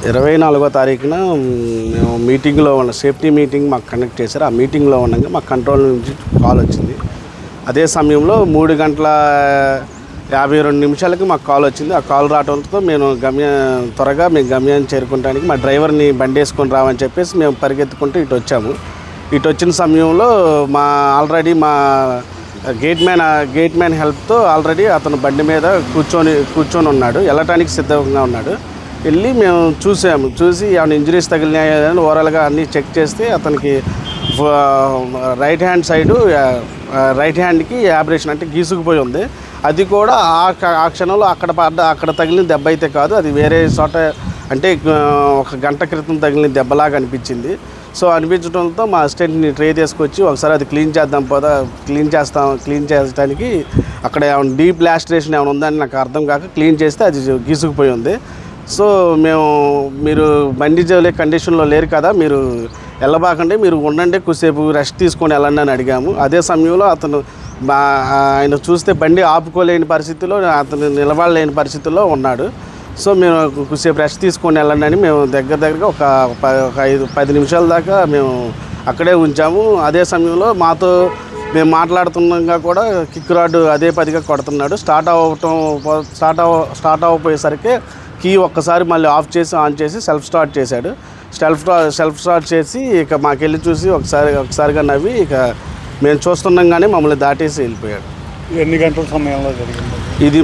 24వ తారీఖున మేము మీటింగ్లో ఉన్న సేఫ్టీ మీటింగ్ మాకు కండక్ట్ చేశారు. ఆ మీటింగ్లో ఉండగా మాకు కంట్రోల్ నుంచి కాల్ వచ్చింది. అదే సమయంలో 3:52 మాకు కాల్ వచ్చింది. ఆ కాల్ రావడంతో మేము త్వరగా గమ్యాన్ని చేరుకోవడానికి మా డ్రైవర్ని బండి వేసుకొని రావని చెప్పేసి మేము పరిగెత్తుకుంటూ ఇటు వచ్చాము. ఇటు వచ్చిన సమయంలో ఆల్రెడీ మా గేట్ మ్యాన్ హెల్ప్తో ఆల్రెడీ అతను బండి మీద కూర్చొని ఉన్నాడు, వెళ్ళటానికి సిద్ధంగా ఉన్నాడు. వెళ్ళి మేము చూసి ఏమైనా ఇంజరీస్ తగిలినాయని ఓవరాల్గా అన్నీ చెక్ చేస్తే అతనికి రైట్ హ్యాండ్కి యాబ్రేషన్ అంటే గీసుకుపోయి ఉంది. అది కూడా ఆ క్షణంలో అక్కడ తగిలిన దెబ్బ అయితే కాదు, అది వేరే చోట అంటే 1 గంట క్రితం తగిలిన దెబ్బలాగా అనిపించింది. సో అనిపించడంతో మా అసిస్టెంట్ని ట్రే తీసుకొచ్చి ఒకసారి అది క్లీన్ చేయడానికి అక్కడ ఏమైనా డీప్ లాస్ట్రేషన్ ఏమైనా ఉందని నాకు అర్థం కాక క్లీన్ చేస్తే అది గీసుకుపోయి ఉంది. సో మీరు బండి జోలే కండిషన్లో లేరు కదా, మీరు వెళ్ళబాకండి, మీరు ఉండండి, కొద్దిసేపు రెస్ట్ తీసుకొని వెళ్ళండి అని అడిగాము. అదే సమయంలో ఆయన చూస్తే బండి ఆపుకోలేని పరిస్థితిలో, అతను నిలబడలేని పరిస్థితుల్లో ఉన్నాడు. సో మేము కొద్దిసేపు రెస్ట్ తీసుకొని వెళ్ళండి అని మేము దగ్గరగా ఒక 5-10 నిమిషాల దాకా మేము అక్కడే ఉంచాము. అదే సమయంలో మేము మాట్లాడుతున్నాగా కూడా కిక్ రాడ్ అదే పదిగా కొడుతున్నాడు. స్టార్ట్ అవ్వపోయేసరికి కీ ఒక్కసారి మళ్ళీ ఆఫ్ చేసి ఆన్ చేసి సెల్ఫ్ స్టార్ట్ చేశాడు. సెల్ఫ్ స్టార్ట్ చేసి ఇక మాకెళ్ళి చూసి ఒకసారిగా నవ్వి ఇక మేము చూస్తుండగానే మమ్మల్ని దాటేసి వెళ్ళిపోయాడు. ఎన్ని గంటల సమయంలో జరిగింది ఇది?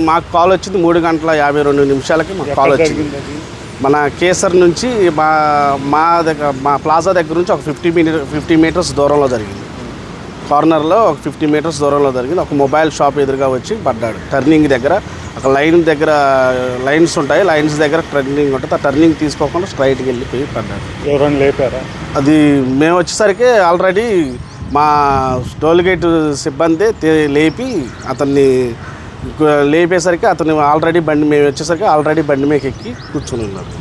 మాకు కాల్ వచ్చింది 3:52 మాకు కాల్ వచ్చింది. మన కేసర్ నుంచి మా ప్లాజా దగ్గర నుంచి ఒక 50 మీటర్స్ దూరంలో జరిగింది. కార్నర్లో ఒక 50 మీటర్స్ దూరంలో జరిగింది. ఒక మొబైల్ షాప్ ఎదురుగా వచ్చి పడ్డాడు. టర్నింగ్ దగ్గర ఒక లైన్స్ ఉంటాయి, లైన్స్ దగ్గర టర్నింగ్ ఉంటుంది. ఆ టర్నింగ్ తీసుకోకుండా స్ట్రైట్కి వెళ్ళిపోయి పడ్డాడు. ఎవరైనా లేపారా? అది మేము వచ్చేసరికి ఆల్రెడీ మా టోల్ గేట్ సిబ్బంది లేపేసరికి అతను మేము వచ్చేసరికి ఆల్రెడీ బండి మీద ఎక్కి కూర్చొని ఉన్నాడు.